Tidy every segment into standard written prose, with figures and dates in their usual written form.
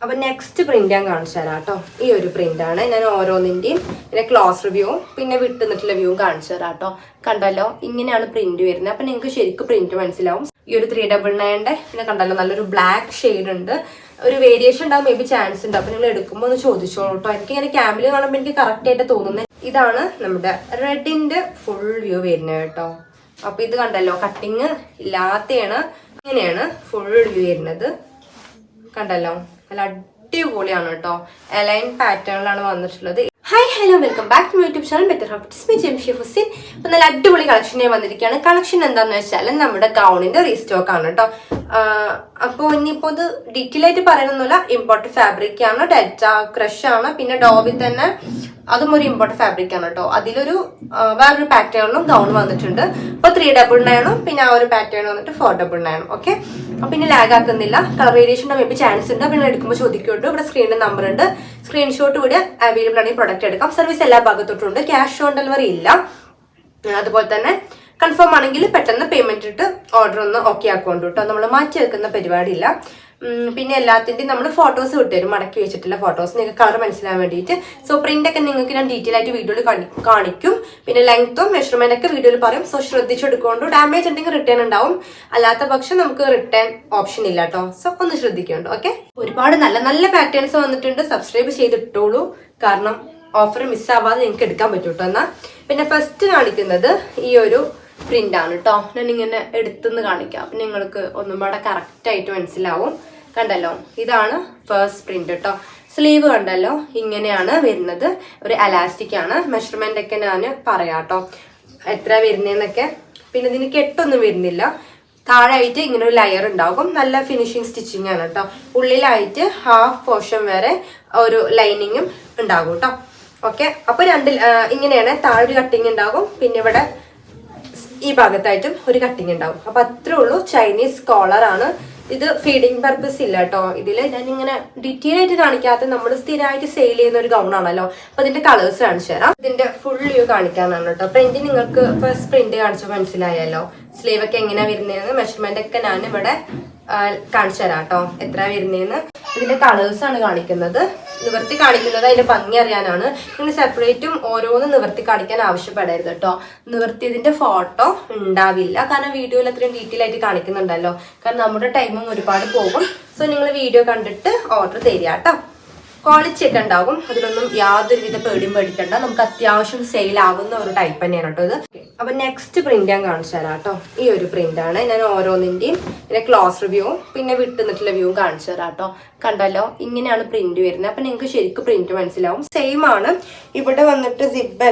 അപ്പൊ next print ഞാൻ കാണിച്ചു തരാം കേട്ടോ. ഈ ഒരു പ്രിന്റ് ആണ്. ഞാൻ ഓരോന്നിന്റെയും പിന്നെ ക്ലോസ് റിവ്യൂവും പിന്നെ വിട്ടുനിന്നിട്ടുള്ള വ്യൂവും കാണിച്ചു തരാം കേട്ടോ. കണ്ടല്ലോ, ഇങ്ങനെയാണ് പ്രിന്റ് വരുന്നത്. അപ്പൊ നിങ്ങൾക്ക് ശരിക്കും പ്രിന്റ് മനസ്സിലാവും. ഈ ഒരു 399 പിന്നെ കണ്ടല്ലോ നല്ലൊരു ബ്ലാക്ക് ഷെയ്ഡ് ഉണ്ട്. ഒരു വേരിയേഷൻ ഉണ്ടാവും, മേ ബി ചാൻസ് ഉണ്ട്. അപ്പൊ നിങ്ങൾ എടുക്കുമ്പോൾ ഒന്ന് ചോദിച്ചോളൂ കേട്ടോ. എനിക്ക് ഇങ്ങനെ ക്യാമ്പിൽ കാണുമ്പോൾ എനിക്ക് കറക്റ്റ് ആയിട്ട് തോന്നുന്നത് ഇതാണ് നമ്മുടെ റെഡിന്റെ ഫുൾ വ്യൂ വരുന്നത് കേട്ടോ. അപ്പൊ ഇത് കണ്ടല്ലോ, കട്ടിങ് ഇല്ലാത്തയാണ്. ഇങ്ങനെയാണ് ഫുൾ വ്യൂ വരുന്നത്. കണ്ടല്ലോ, നല്ല അടിപൊളിയാണ് കേട്ടോ. അലൈൻ പാറ്റേണിലാണ് വന്നിട്ടുള്ളത്. Hi hello, welcome back to YouTube channel better habits Jamshi Hussain. അപ്പൊ നല്ല അടിപൊളി കളക്ഷനെ വന്നിരിക്കുകയാണ്. കളക്ഷൻ എന്താന്ന് വെച്ചാൽ നമ്മുടെ ഗൗണിന്റെ റീസ്റ്റോക്ക് ആണ് കേട്ടോ. അപ്പോൾ ഇനിയിപ്പോൾ ഇത് ഡീറ്റെയിൽ ആയിട്ട് പറയണമെന്നില്ല. ഇമ്പോർട്ടഡ് ഫാബ്രിക് ആണ്, ഡെൽറ്റ ക്രഷ് ആണ്, പിന്നെ ഡോവിൽ തന്നെ അതും ഒരു ഇമ്പോർട്ടഡ് ഫാബ്രിക് ആണ് കേട്ടോ. അതിലൊരു വേറൊരു പാറ്റേണിലും ഗൗൺ വന്നിട്ടുണ്ട്. അപ്പൊ 399 പിന്നെ ആ ഒരു പാറ്റേൺ വന്നിട്ട് 499. ഓക്കെ, അപ്പൊ പിന്നെ ലാഗ് ആക്കുന്നില്ല. Colour variation maybe chance ഉണ്ട്. പിന്നെ എടുക്കുമ്പോൾ ചോദിക്കുന്നുണ്ട്. ഇവിടെ സ്ക്രീനിൽ നമ്പർ ഉണ്ട്, സ്ക്രീൻഷോട്ട് കൂടി അവൈലബിൾ ആണ്. ഈ പ്രൊഡക്റ്റ് എടുക്കാം. സർവീസ് എല്ലാ ഭാഗത്തോട്ടും ഉണ്ട്. ക്യാഷ് ഓൺ ഡെലിവറി ഇല്ല. അതുപോലെ തന്നെ കൺഫേം ആണെങ്കിൽ പെട്ടെന്ന് പേയ്മെന്റ് ഇട്ട് ഓർഡർ ഒന്ന് ഓക്കെ ആക്കുകൊണ്ട് കേട്ടോ. നമ്മൾ മാറ്റി വെക്കുന്ന പരിപാടിയില്ല. പിന്നെ എല്ലാത്തിൻ്റെയും നമ്മൾ ഫോട്ടോസ് വിട്ടുതരും, മടക്കി വെച്ചിട്ടുള്ള ഫോട്ടോസ്, നിങ്ങൾക്ക് കളർ മനസ്സിലാൻ വേണ്ടിയിട്ട്. സോ പ്രിന്റ് ഒക്കെ നിങ്ങൾക്ക് ഞാൻ ഡീറ്റെയിൽ ആയിട്ട് വീഡിയോയിൽ കാണിക്കും. പിന്നെ ലെങ്ത്തും മെഷർമെന്റ് ഒക്കെ വീഡിയോയിൽ പറയും. സോ ശ്രദ്ധിച്ചെടുക്കൊണ്ട് ഡാമേജ് ഉണ്ടെങ്കിൽ റിട്ടേൺ ഉണ്ടാവും. അല്ലാത്ത പക്ഷം നമുക്ക് റിട്ടേൺ ഓപ്ഷൻ ഇല്ല കേട്ടോ. സോ ഒന്ന് ശ്രദ്ധിക്കുന്നുണ്ട്. ഓക്കെ, ഒരുപാട് നല്ല നല്ല പാറ്റേൺസ് വന്നിട്ടുണ്ട്. സബ്സ്ക്രൈബ് ചെയ്തിട്ടോളൂ, കാരണം ഓഫർ മിസ്സാവാതെ നിങ്ങൾക്ക് എടുക്കാൻ പറ്റും കേട്ടോ. എന്നാൽ പിന്നെ ഫസ്റ്റ് കാണിക്കുന്നത് ഈ ഒരു പ്രിന്റ് ആണ് കേട്ടോ. ഞാൻ ഇങ്ങനെ എടുത്തുനിന്ന് കാണിക്കാം. അപ്പൊ നിങ്ങൾക്ക് ഒന്നും കൂടെ കറക്റ്റ് ആയിട്ട് മനസ്സിലാവും. കണ്ടല്ലോ, ഇതാണ് ഫസ്റ്റ് പ്രിന്റ് കേട്ടോ. സ്ലീവ് കണ്ടല്ലോ, ഇങ്ങനെയാണ് വരുന്നത്. ഒരു അലാസ്റ്റിക് ആണ്. മെഷർമെന്റ് ഒക്കെ ഞാൻ പറയാം കേട്ടോ, എത്ര വരുന്നതെന്നൊക്കെ. പിന്നെ ഇതിന് കെട്ടൊന്നും വരുന്നില്ല. താഴായിട്ട് ഇങ്ങനെ ഒരു ലെയർ ഉണ്ടാകും. നല്ല ഫിനിഷിങ് സ്റ്റിച്ചിങ് ആണ് കേട്ടോ. ഉള്ളിലായിട്ട് ഹാഫ് പോർഷൻ വരെ ഒരു ലൈനിങ്ങും ഉണ്ടാകും കേട്ടോ. ഓക്കെ, അപ്പൊ ഇങ്ങനെയാണ്. താഴെ ഒരു കട്ടിങ് ഉണ്ടാകും, പിന്നെ ഇവിടെ ഈ ഭാഗത്തായിട്ടും ഒരു കട്ടിങ് ഉണ്ടാവും. അപ്പൊ അത്രേ ഉള്ളൂ. ചൈനീസ് കോളർ ആണ് ഇത്. ഫീഡിങ് പർപ്പസ് ഇല്ല കേട്ടോ ഇതില്. ഞാൻ ഇങ്ങനെ ഡീറ്റെയിൽ ആയിട്ട് കാണിക്കാത്ത നമ്മൾ സ്ഥിരമായിട്ട് സെയിൽ ചെയ്യുന്ന ഒരു ഗൗൺ ആണല്ലോ. അപ്പൊ ഇതിന്റെ കളേഴ്സ് കാണിച്ചു തരാം. ഇതിന്റെ ഫുൾ വ്യൂ കാണിക്കാനാണ് കേട്ടോ. പ്രിന്റ് നിങ്ങൾക്ക് ഫസ്റ്റ് പ്രിന്റ് കാണിച്ചപ്പോൾ മനസ്സിലായല്ലോ. സ്ലീവ് ഒക്കെ എങ്ങനെയാ വരുന്നതെന്ന് മെഷർമെന്റ് ഒക്കെ ഞാൻ ഇവിടെ കാണിച്ചു തരാം കേട്ടോ, എത്ര വരുന്നതെന്ന്. ഇതിന്റെ കളേഴ്സ് ആണ് കാണിക്കുന്നത്. നിവർത്തി കാണിക്കുന്നത് അതിന്റെ ഭംഗി അറിയാനാണ്. നിങ്ങൾ സെപ്പറേറ്റും ഓരോന്ന് നിവർത്തി കാണിക്കാൻ ആവശ്യപ്പെടരുത് കേട്ടോ. നിവർത്തിയതിന്റെ ഫോട്ടോ ഉണ്ടാവില്ല, കാരണം വീഡിയോയിൽ അത്രയും ഡീറ്റെയിൽ ആയിട്ട് കാണിക്കുന്നുണ്ടല്ലോ. കാരണം നമ്മുടെ ടൈമും ഒരുപാട് പോകും. സോ നിങ്ങൾ വീഡിയോ കണ്ടിട്ട് ഓർഡർ തരിക കേട്ടോ. ക്വാളിറ്റി ഒക്കെ ഉണ്ടാകും. അതിലൊന്നും യാതൊരുവിധ പേടിയും പേടിക്കണ്ട. നമുക്ക് അത്യാവശ്യം സെയിൽ ആവുന്ന ഒരു ടൈപ്പ് തന്നെയാണ് കേട്ടോ ഇത്. അപ്പൊ നെക്സ്റ്റ് പ്രിന്റ് ഞാൻ കാണിച്ചു തരാം കേട്ടോ. ഈ ഒരു പ്രിന്റ് ആണ്. ഞാൻ ഓരോന്നിന്റെയും പിന്നെ ക്ലോസ് റിവ്യൂവും പിന്നെ വിട്ടുനിന്നിട്ടുള്ള വ്യൂവും കാണിച്ചു തരാം കേട്ടോ. കണ്ടല്ലോ, ഇങ്ങനെയാണ് പ്രിന്റ് വരുന്നത്. അപ്പൊ നിങ്ങൾക്ക് ശരിക്കും പ്രിന്റ് മനസ്സിലാവും. സെയിം ആണ്. ഇവിടെ വന്നിട്ട് സിബ്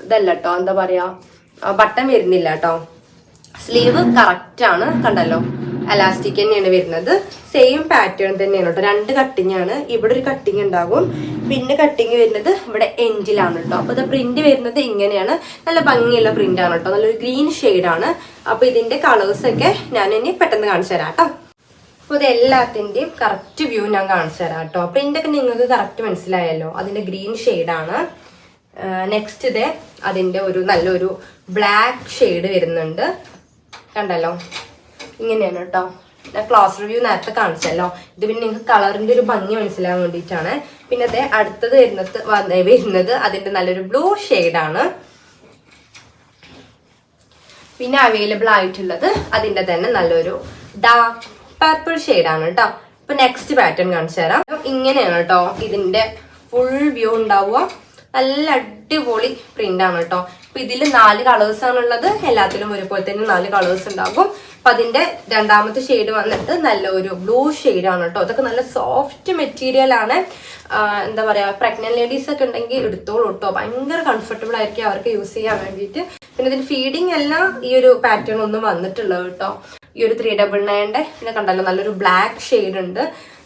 ഇതല്ല കേട്ടോ, എന്താ പറയാ, ബട്ടൺ വരുന്നില്ല കേട്ടോ. സ്ലീവ് കറക്റ്റ് ആണ്. കണ്ടല്ലോ, അലാസ്റ്റിക് തന്നെയാണ് വരുന്നത്. സെയിം പാറ്റേൺ തന്നെയാണ് കേട്ടോ. 2 കട്ടിങ് ആണ്. ഇവിടെ ഒരു കട്ടിങ് ഉണ്ടാകും, പിന്നെ കട്ടിങ് വരുന്നത് ഇവിടെ എൻഡിലാണ് കേട്ടോ. അപ്പൊ ഇത് പ്രിന്റ് വരുന്നത് ഇങ്ങനെയാണ്. നല്ല ഭംഗിയുള്ള പ്രിന്റ് ആണ് കേട്ടോ. നല്ലൊരു ഗ്രീൻ ഷെയ്ഡാണ്. അപ്പൊ ഇതിന്റെ കളേഴ്സ് ഒക്കെ ഞാൻ ഇനി പെട്ടെന്ന് കാണിച്ചു തരാം കേട്ടോ. അപ്പൊ ഇത് എല്ലാത്തിന്റെയും കറക്റ്റ് വ്യൂ ഞാൻ കാണിച്ചു തരാം കേട്ടോ. പ്രിന്റ് ഒക്കെ നിങ്ങൾക്ക് കറക്റ്റ് മനസ്സിലായല്ലോ. അതിന്റെ ഗ്രീൻ ഷെയ്ഡാണ്. നെക്സ്റ്റ് ഇത് അതിന്റെ ഒരു നല്ലൊരു ബ്ലാക്ക് ഷെയ്ഡ് വരുന്നുണ്ട്. കണ്ടല്ലോ, ഇങ്ങനെയാണ് കേട്ടോ. ഞാൻ ക്ലോസ് റിവ്യൂ നേരത്തെ കാണിച്ചല്ലോ. ഇത് പിന്നെ നിങ്ങൾക്ക് കളറിന്റെ ഒരു ഭംഗി മനസ്സിലാകാൻ വേണ്ടിയിട്ടാണ്. പിന്നെ അതെ അടുത്തത് വരുന്നത് അതിന്റെ നല്ലൊരു ബ്ലൂ ഷെയ്ഡാണ്. പിന്നെ അവൈലബിൾ ആയിട്ടുള്ളത് അതിന്റെ തന്നെ നല്ലൊരു ഡാർക്ക് പർപ്പിൾ ഷെയ്ഡാണ് കേട്ടോ. ഇപ്പൊ നെക്സ്റ്റ് പാറ്റേൺ കാണിച്ചു തരാം. ഇങ്ങനെയാണ് കേട്ടോ ഇതിന്റെ ഫുൾ വ്യൂ ഉണ്ടാവുക. നല്ല അടിപൊളി പ്രിന്റ് ആണ് കേട്ടോ. അപ്പൊ ഇതിൽ 4 കളേഴ്സ് ആണുള്ളത്. എല്ലാത്തിലും ഒരുപോലെ തന്നെ 4 കളേഴ്സ് ഉണ്ടാകും. അപ്പൊ അതിന്റെ രണ്ടാമത്തെ ഷെയ്ഡ് വന്നിട്ട് നല്ലൊരു ബ്ലൂ ഷെയ്ഡാണ് കേട്ടോ. അതൊക്കെ നല്ല സോഫ്റ്റ് മെറ്റീരിയൽ ആണ്. എന്താ പറയാ, പ്രഗ്നന്റ് ലേഡീസ് ഒക്കെ ഉണ്ടെങ്കിൽ എടുത്തോളൂ കേട്ടോ. ഭയങ്കര കംഫർട്ടബിൾ ആയിരിക്കും അവർക്ക് യൂസ് ചെയ്യാൻ വേണ്ടിയിട്ട്. പിന്നെ ഇതിന് ഫീഡിങ് എല്ലാം ഈ ഒരു പാറ്റേൺ ഒന്നും വന്നിട്ടുള്ളത് കേട്ടോ. ഈ ഒരു 399 പിന്നെ കണ്ടല്ലോ നല്ലൊരു ബ്ലാക്ക് ഷെയ്ഡ് ഉണ്ട്.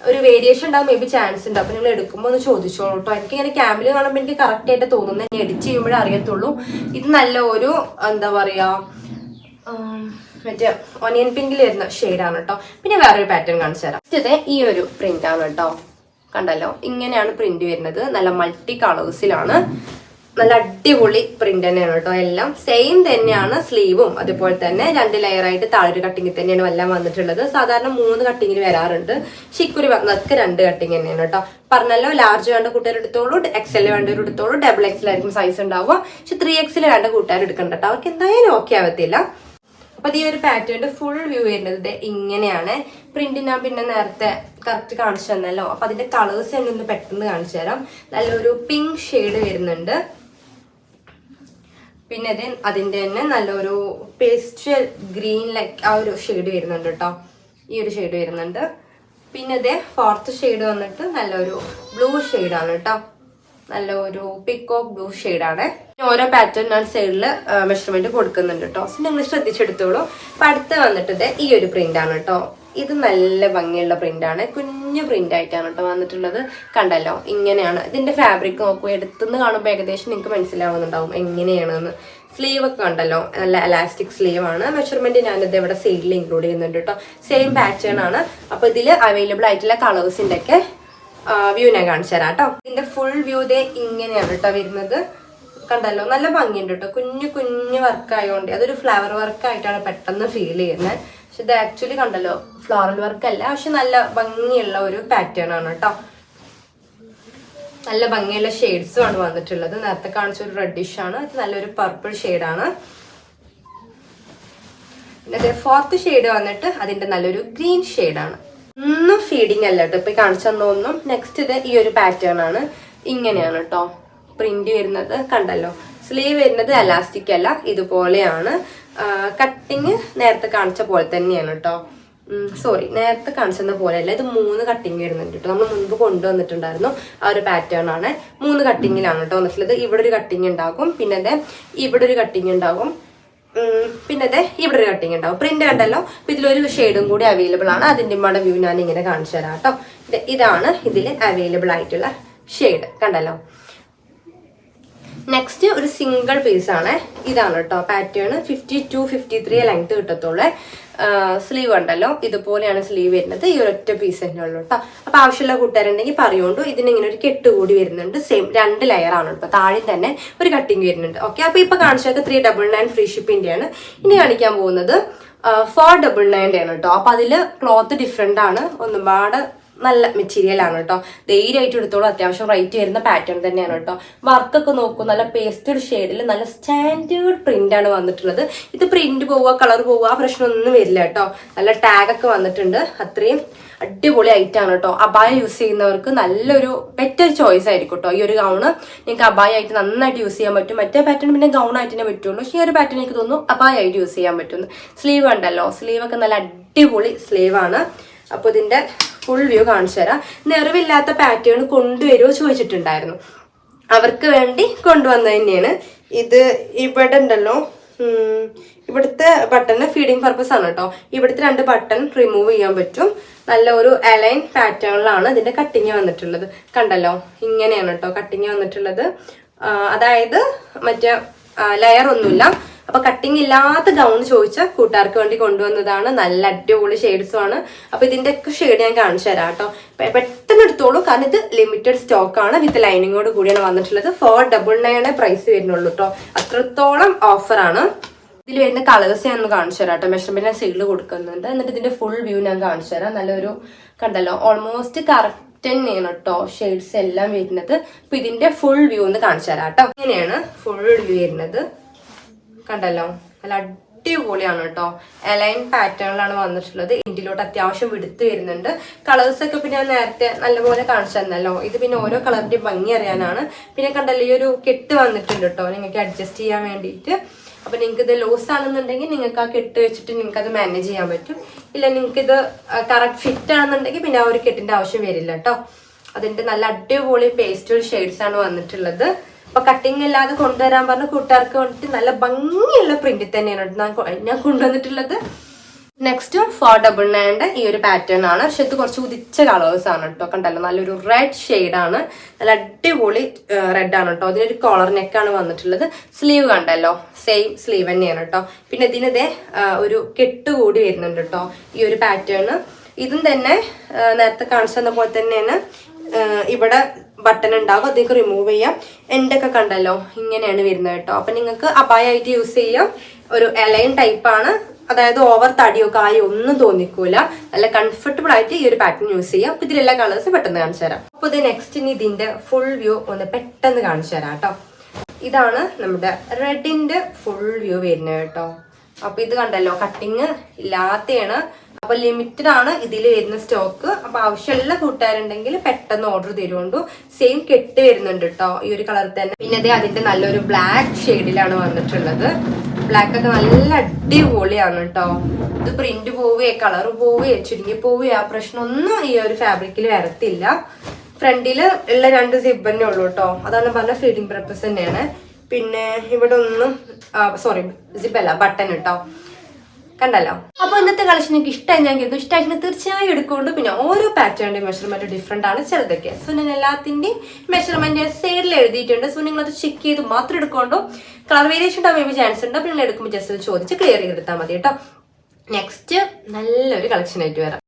ഒരു വേരിയേഷൻ ഉണ്ടാവും, മേ ബി ചാൻസ് ഉണ്ട്. അപ്പൊ നിങ്ങൾ എടുക്കുമ്പോൾ ഒന്ന് ചോദിച്ചോളൂ കേട്ടോ. എനിക്ക് ഇങ്ങനെ ക്യാമ്പിൽ കാണുമ്പോൾ എനിക്ക് കറക്റ്റ് ആയിട്ട് തോന്നുന്നത്. ഞാൻ എഡിറ്റ് ചെയ്യുമ്പോഴേ അറിയത്തുള്ളൂ. ഇത് നല്ല ഒരു എന്താ പറയാ, മറ്റേ ഒനിയൻ പിങ്കിൽ വരുന്ന ഷെയ്ഡാണ് കേട്ടോ. പിന്നെ വേറൊരു പാറ്റേൺ കാണിച്ചു തരാം. ഇത് ഈ ഒരു പ്രിന്റ് ആണ് കേട്ടോ. കണ്ടല്ലോ, ഇങ്ങനെയാണ് പ്രിന്റ് വരുന്നത്. നല്ല മൾട്ടി കളേഴ്സിലാണ്. നല്ല അടിപൊളി പ്രിന്റ് തന്നെയാണ് കേട്ടോ. എല്ലാം സെയിം തന്നെയാണ്. സ്ലീവും അതുപോലെ തന്നെ 2 ലെയറായിട്ട് താഴെ കട്ടിങ്ങിൽ തന്നെയാണ് എല്ലാം വന്നിട്ടുള്ളത്. സാധാരണ 3 കട്ടിങ്ങിന് വരാറുണ്ട്. ശിക്കുരി വന്നതൊക്കെ 2 കട്ടിങ് തന്നെയാണ് കേട്ടോ. പറഞ്ഞല്ലോ, ലാർജ് വേണ്ട കൂട്ടുകാർ എടുത്തോളൂ, XL വേണ്ടവർ എടുത്തോളൂ, XXL ആയിരിക്കും സൈസ് ഉണ്ടാവുക. പക്ഷെ 3XL വേണ്ട കൂട്ടുകാർ എടുക്കണ്ട കേട്ടോ, അവർക്ക് എന്തായാലും ഓക്കെ ആവത്തില്ല. അപ്പൊ ഈ ഒരു പാറ്റേണിന്റെ ഫുൾ വ്യൂ വരുന്നത് ഇങ്ങനെയാണ്. പ്രിന്റ് ഞാൻ പിന്നെ നേരത്തെ കറക്റ്റ് കാണിച്ചു തന്നല്ലോ. അപ്പൊ അതിന്റെ കളേഴ്സ് ഞാൻ ഒന്ന് പെട്ടെന്ന് കാണിച്ചു തരാം. നല്ലൊരു പിങ്ക് ഷെയ്ഡ് വരുന്നുണ്ട്. പിന്നെ അതിന്റെ തന്നെ നല്ലൊരു പേസ്റ്റൽ ഗ്രീൻ ലൈക്ക് ആ ഒരു ഷെയ്ഡ് വരുന്നുണ്ട് കേട്ടോ. ഈ ഒരു ഷെയ്ഡ് വരുന്നുണ്ട്. പിന്നെ ഇതേ 4th ഷെയ്ഡ് വന്നിട്ട് നല്ലൊരു ബ്ലൂ ഷെയ്ഡാണ് കേട്ടോ. നല്ലൊരു പിക്കോക്ക് ബ്ലൂ ഷെയ്ഡാണ്. ഓരോ പാറ്റേൺ ഞാൻ സൈഡിൽ മെഷർമെന്റ് കൊടുക്കുന്നുണ്ട് കേട്ടോ. നിങ്ങൾ ശ്രദ്ധിച്ചെടുത്തോളൂ. അപ്പൊ അടുത്ത് വന്നിട്ട് ഈ ഒരു പ്രിന്റ് ആണ് കേട്ടോ. ഇത് നല്ല ഭംഗിയുള്ള പ്രിന്റ് ആണ്. കുഞ്ഞു പ്രിന്റ് ആയിട്ടാണ് കേട്ടോ വന്നിട്ടുള്ളത്. കണ്ടല്ലോ, ഇങ്ങനെയാണ് ഇതിന്റെ ഫാബ്രിക്. നോക്കൂ, എടുത്തുനിന്ന് കാണുമ്പോൾ ഏകദേശം നിങ്ങൾക്ക് മനസ്സിലാവുന്നുണ്ടാവും എങ്ങനെയാണെന്ന്. സ്ലീവ് ഒക്കെ കണ്ടല്ലോ, നല്ല എലാസ്റ്റിക് സ്ലീവ് ആണ്. മെഷർമെന്റ് ഞാനിത് ഇവിടെ സൈഡിൽ ഇൻക്ലൂഡ് ചെയ്യുന്നുണ്ട് കേട്ടോ. സെയിം പാറ്റേൺ ആണ്. അപ്പൊ ഇതിൽ അവൈലബിൾ ആയിട്ടുള്ള കളേഴ്സിന്റെ ഒക്കെ വ്യൂ ഞാൻ കാണിച്ചു തരാം കേട്ടോ. ഇതിന്റെ ഫുൾ വ്യൂ ഇങ്ങനെയാണ് കേട്ടോ വരുന്നത്. കണ്ടല്ലോ, നല്ല ഭംഗിയുണ്ട് കേട്ടോ. കുഞ്ഞു കുഞ്ഞു വർക്ക് ആയതുകൊണ്ട് അതൊരു ഫ്ലവർ വർക്ക് ആയിട്ടാണ് പെട്ടെന്ന് ഫീൽ ചെയ്യുന്നത്. പക്ഷെ ഇത് ആക്ച്വലി കണ്ടല്ലോ ഫ്ലോറൽ വർക്ക് അല്ല, പക്ഷെ നല്ല ഭംഗിയുള്ള ഒരു പാറ്റേൺ ആണ് കേട്ടോ. നല്ല ഭംഗിയുള്ള ഷെയ്ഡ്സും ആണ് വന്നിട്ടുള്ളത്. നേരത്തെ കാണിച്ച ഒരു റെഡിഷ് ആണ്, ഇത് നല്ലൊരു പർപ്പിൾ ഷെയ്ഡാണ്. പിന്നെ 4th ഷെയ്ഡ് വന്നിട്ട് അതിന്റെ നല്ലൊരു ഗ്രീൻ ഷെയ്ഡാണ്. ഒന്നും ഫീഡിങ് അല്ല കേട്ടോ ഇപ്പൊ കാണിച്ചു തന്നൊന്നും. നെക്സ്റ്റ് ഇത് ഈ ഒരു പാറ്റേൺ ആണ്. ഇങ്ങനെയാണ് കേട്ടോ പ്രിന്റ് വരുന്നത്. കണ്ടല്ലോ, സ്ലീവ് വരുന്നത് എലാസ്റ്റിക് അല്ല, ഇതുപോലെയാണ്. കട്ടിങ് നേരത്തെ കാണിച്ച പോലെ തന്നെയാണ് കേട്ടോ. സോറി, നേരത്തെ കാണിച്ചെന്ന പോലെയല്ല, ഇത് 3 കട്ടിങ് വരുന്നുണ്ട് കേട്ടോ. നമ്മൾ മുൻപ് കൊണ്ടുവന്നിട്ടുണ്ടായിരുന്നു. ആ ഒരു പാറ്റേൺ ആണ്. 3 കട്ടിങ്ങിലാണ് കേട്ടോ വന്നിട്ടുള്ളത്. ഇവിടെ ഒരു കട്ടിങ് ഉണ്ടാകും, പിന്നെ ഇവിടെ ഒരു കട്ടിങ് ഉണ്ടാകും, പിന്നെ ഇവിടെ ഒരു കട്ടിങ് ഉണ്ടാവും. പ്രിന്റ് കണ്ടല്ലോ. അപ്പൊ ഇതിലൊരു ഷെയ്ഡും കൂടി അവൈലബിൾ ആണ്. അതിന്റെ വ്യൂ ഞാൻ ഇങ്ങനെ കാണിച്ചു തരാം കേട്ടോ. ഇതാണ് ഇതിൽ അവൈലബിൾ ആയിട്ടുള്ള ഷെയ്ഡ്. കണ്ടല്ലോ. നെക്സ്റ്റ് ഒരു സിംഗിൾ പീസ് ആണ്. ഇതാണ് കേട്ടോ പാറ്റേൺ. 52-53 ലെങ്ത് കിട്ടത്തുള്ളൂ. സ്ലീവ് ഉണ്ടല്ലോ, ഇതുപോലെയാണ് സ്ലീവ് വരുന്നത്. ഈ ഒരൊറ്റ പീസ് തന്നെ ഉള്ളൂ കേട്ടോ. അപ്പൊ ആവശ്യമുള്ള കൂട്ടുകാരുണ്ടെങ്കിൽ പറയുകൊണ്ടു. ഇതിനിങ്ങനെ ഒരു കെട്ട് കൂടി വരുന്നുണ്ട്. സെയിം 2 ലെയർ ആണ് കേട്ടോ. താഴെ തന്നെ ഒരു കട്ടിങ് വരുന്നുണ്ട്. ഓക്കെ, അപ്പൊ ഇപ്പൊ കാണിച്ചത് 399 ഫ്രീ ഷിപ്പിന്റെ ആണ്. ഇനി കാണിക്കാൻ പോകുന്നത് 499 ആണ് കേട്ടോ. അപ്പൊ അതില് ക്ലോത്ത് ഡിഫറെന്റ് ആണ്. ഒന്നുപാട് നല്ല മെറ്റീരിയൽ ആണ് കേട്ടോ. ധൈര്യമായിട്ട് എടുത്തോളൂ. അത്യാവശ്യം റേറ്റ് വരുന്ന പാറ്റേൺ തന്നെയാണ് കേട്ടോ. വർക്കൊക്കെ നോക്കൂ, നല്ല പേസ്റ്റഡ് ഷെയ്ഡിൽ നല്ല സ്റ്റാൻഡേർഡ് പ്രിന്റ് ആണ് വന്നിട്ടുള്ളത്. ഇത് പ്രിന്റ് പോവുക, കളർ പോവുക, ആ പ്രശ്നമൊന്നും വരില്ല കേട്ടോ. നല്ല ടാഗ് ഒക്കെ വന്നിട്ടുണ്ട്. അത്രയും അടിപൊളി ഐറ്റാണ് കേട്ടോ. അബായ യൂസ് ചെയ്യുന്നവർക്ക് നല്ലൊരു ബെറ്റർ ചോയ്സ് ആയിരിക്കും കേട്ടോ. ഈ ഒരു ഗൗണ് നിങ്ങൾക്ക് അബായ ആയിട്ട് നന്നായിട്ട് യൂസ് ചെയ്യാൻ പറ്റും. മറ്റേ പാറ്റേൺ പിന്നെ ഗൗൺ ആയിട്ട് തന്നെ പറ്റുള്ളൂ. പക്ഷേ ഈ ഒരു പാറ്റേൺ എനിക്ക് തോന്നുന്നു അബായ ആയിട്ട് യൂസ് ചെയ്യാൻ പറ്റുന്നു. സ്ലീവ് ഉണ്ടല്ലോ, സ്ലീവ് ഒക്കെ നല്ല അടിപൊളി സ്ലീവ് ആണ്. അപ്പൊ ഇതിന്റെ ഫുൾ വ്യൂ കാണിച്ചു തരാം. നിറവില്ലാത്ത പാറ്റേൺ കൊണ്ടുവരുമോ ചോദിച്ചിട്ടുണ്ടായിരുന്നു. അവർക്ക് വേണ്ടി കൊണ്ടുവന്നത് തന്നെയാണ്. ഇത് ഇവിടെ ഉണ്ടല്ലോ, ഇവിടുത്തെ ബട്ടൺ ഫീഡിങ് പർപ്പസ് ആണ് കേട്ടോ. ഇവിടുത്തെ 2 ബട്ടൺ റിമൂവ് ചെയ്യാൻ പറ്റും. നല്ല ഒരു അലൈൻ പാറ്റേണിലാണ് ഇതിന്റെ കട്ടിങ് വന്നിട്ടുള്ളത്. കണ്ടല്ലോ, ഇങ്ങനെയാണ് കേട്ടോ കട്ടിങ് വന്നിട്ടുള്ളത്. അതായത് മറ്റേ ലെയർ ഒന്നുമില്ല. അപ്പൊ കട്ടിങ് ഇല്ലാത്ത ഗൗൺ ചോദിച്ച കൂട്ടുകാർക്ക് വേണ്ടി കൊണ്ടുവന്നതാണ്. നല്ല അടിപൊളി ഷെയ്ഡ്സും ആണ്. അപ്പൊ ഇതിന്റെ ഒക്കെ ഷെയ്ഡ് ഞാൻ കാണിച്ചു തരാം കേട്ടോ. പെട്ടെന്ന് എടുത്തോളൂ, കാരണം ഇത് ലിമിറ്റഡ് സ്റ്റോക്ക് ആണ്. വിത്ത് ലൈനിങ്ങോട് കൂടിയാണ് വന്നിട്ടുള്ളത്. 499 പ്രൈസ് വരുന്നുള്ളൂ കേട്ടോ. അത്രത്തോളം ഓഫർ ആണ്. ഇതിൽ വരുന്ന കളേഴ്സ് ഞാൻ ഒന്ന് കാണിച്ചു തരാം കേട്ടോ. മെഷർമെന്റ് ഞാൻ സൈഡിൽ കൊടുക്കുന്നുണ്ട്. എന്നിട്ട് ഇതിന്റെ ഫുൾ വ്യൂ ഞാൻ കാണിച്ചു തരാം. നല്ലൊരു കണ്ടല്ലോ, ഓൾമോസ്റ്റ് കറക്റ്റ് തന്നെയാണ് കേട്ടോ ഷെയ്ഡ്സ് എല്ലാം വരുന്നത്. അപ്പൊ ഇതിന്റെ ഫുൾ വ്യൂ ഒന്ന് കാണിച്ചു തരാം കേട്ടോ. ഇങ്ങനെയാണ് ഫുൾ വ്യൂ വരുന്നത്. കണ്ടല്ലോ, നല്ല അടിപൊളിയാണ് കേട്ടോ. അലൈൻ പാറ്റേണിലാണ് വന്നിട്ടുള്ളത്. ഇന്ത്യയിലോട്ട് അത്യാവശ്യം വിടുത്ത് വരുന്നുണ്ട്. കളേഴ്സ് ഒക്കെ പിന്നെ ഞാൻ നേരത്തെ നല്ലപോലെ കാണിച്ചു തന്നല്ലോ. ഇത് പിന്നെ ഓരോ കളറിന്റെയും ഭംഗി അറിയാനാണ്. പിന്നെ കണ്ടല്ലോ, ഈ ഒരു കെട്ട് വന്നിട്ടുണ്ട് കേട്ടോ നിങ്ങൾക്ക് അഡ്ജസ്റ്റ് ചെയ്യാൻ വേണ്ടിയിട്ട്. അപ്പൊ നിങ്ങൾക്ക് ഇത് ലോസ് ആണെന്നുണ്ടെങ്കിൽ നിങ്ങൾക്ക് ആ കെട്ട് വെച്ചിട്ട് നിങ്ങൾക്ക് അത് മാനേജ് ചെയ്യാൻ പറ്റും. ഇല്ല, നിങ്ങൾക്ക് ഇത് കറക്റ്റ് ഫിറ്റ് ആണെന്നുണ്ടെങ്കിൽ പിന്നെ ആ ഒരു കെട്ടിന്റെ ആവശ്യം വരില്ല കേട്ടോ. അതിന്റെ നല്ല അടിപൊളി പേസ്റ്റൽ ഷെയ്ഡ്സ് ആണ് വന്നിട്ടുള്ളത്. അപ്പൊ കട്ടിങ് ഇല്ലാതെ കൊണ്ടുവരാൻ പറഞ്ഞ കൂട്ടുകാർക്ക് വേണ്ടിട്ട് നല്ല ഭംഗിയുള്ള പ്രിന്റ് തന്നെയാണ് ഞാൻ കൊണ്ടുവന്നിട്ടുള്ളത്. നെക്സ്റ്റ് 499 ഈ ഒരു പാറ്റേൺ ആണ്. പക്ഷെ ഇത് കുറച്ച് ഉദിച്ച കളേഴ്സ് ആണ് കേട്ടോ. കണ്ടല്ലോ, നല്ലൊരു റെഡ് ഷെയ്ഡ് ആണ്. നല്ല അടിപൊളി റെഡ് ആണ് കേട്ടോ. ഇതിനൊരു കോളർ നെക്കാണ് വന്നിട്ടുള്ളത്. സ്ലീവ് കണ്ടല്ലോ, സെയിം സ്ലീവ് തന്നെയാണ് കേട്ടോ. പിന്നെ ഇതിനിതേ ഒരു കെട്ട് കൂടി വരുന്നുണ്ട് കേട്ടോ ഈ ഒരു പാറ്റേൺ. ഇതും തന്നെ നേരത്തെ കാണിച്ചു തന്ന പോലെ തന്നെയാണ്. ഇവിടെ ബട്ടൺ ഉണ്ടാകും, അതിലേക്ക് റിമൂവ് ചെയ്യാം. എൻ്റെ ഒക്കെ കണ്ടല്ലോ ഇങ്ങനെയാണ് വരുന്നത് കേട്ടോ. അപ്പൊ നിങ്ങൾക്ക് അപായമായിട്ട് യൂസ് ചെയ്യാം. ഒരു എലൈൻ ടൈപ്പാണ്, അതായത് ഓവർ തടിയോ കായോ ഒന്നും തോന്നിക്കൂല. നല്ല കംഫർട്ടബിൾ ആയിട്ട് ഈ ഒരു പാറ്റേൺ യൂസ് ചെയ്യാം. അപ്പൊ ഇതിലെല്ലാ കളേഴ്സ് പെട്ടെന്ന് കാണിച്ചു തരാം. അപ്പൊ ഇത് നെക്സ്റ്റ് ഇനി ഇതിന്റെ ഫുൾ വ്യൂ ഒന്ന് പെട്ടെന്ന് കാണിച്ചു തരാം കേട്ടോ. ഇതാണ് നമ്മുടെ റെഡിന്റെ ഫുൾ വ്യൂ വരുന്നത് കേട്ടോ. അപ്പൊ ഇത് കണ്ടല്ലോ കട്ടിങ് ഇല്ലാത്തതാണ്. അപ്പൊ ലിമിറ്റഡ് ആണ് ഇതിൽ വരുന്ന സ്റ്റോക്ക്. അപ്പൊ ആവശ്യമുള്ള കൂട്ടുകാരുണ്ടെങ്കിൽ പെട്ടെന്ന് ഓർഡർ തരുകൊണ്ടു. സെയിം കെട്ട് വരുന്നുണ്ട് കേട്ടോ ഈ ഒരു കളർ തന്നെ. പിന്നെ അതേ അതിന്റെ നല്ലൊരു ബ്ലാക്ക് ഷെയ്ഡിലാണ് വന്നിട്ടുള്ളത്. ബ്ലാക്ക് ഒക്കെ നല്ല അടിപൊളിയാണ് കേട്ടോ. ഇത് പ്രിന്റ് പോവുകയെ കളർ പോവുകയെ ചുരുങ്ങി പോവുകയെ ആ പ്രശ്നമൊന്നും ഈ ഒരു ഫാബ്രിക്കിൽ വരത്തില്ല. ഫ്രണ്ടില് ഉള്ള 2 സിബ് തന്നെ ഉള്ളൂ കേട്ടോ. അതാണ് പറഞ്ഞ ഫീഡിങ് പർപ്പസ് തന്നെയാണ്. പിന്നെ ഇവിടെ ഒന്നും സോറി സിബല്ല ബട്ടൺ കേട്ടോ, കണ്ടല്ലോ. അപ്പൊ ഇന്നത്തെ കളക്ഷൻ എനിക്ക് ഇഷ്ടമായി. ഞാൻ കരുതുന്നു ഇഷ്ടമായിട്ട് തീർച്ചയായും എടുക്കുന്നുണ്ട്. പിന്നെ ഓരോ പാറ്റേണിന്റെ മെഷർമെന്റ് ഡിഫറെന്റ് ആണ് ചിലതൊക്കെ. സോ ഞാൻ എല്ലാത്തിന്റെയും മെഷർമെന്റ് സൈഡിൽ എഴുതിയിട്ടുണ്ട്. സോ നിങ്ങൾ അത് ചെക്ക് ചെയ്ത് മാത്രം എടുക്കൊണ്ടോ. കളർ വേരിയേഷൻ ഉണ്ടാവും മേ ബി ചാൻസ് ഉണ്ട്. അപ്പൊ നിങ്ങൾ എടുക്കുമ്പോൾ ജസ്റ്റ് ചോദിച്ച് ക്ലിയർ ചെയ്തെടുത്താൽ മതി കേട്ടോ. നെക്സ്റ്റ് നല്ലൊരു കളക്ഷൻ ആയിട്ട് വരാം.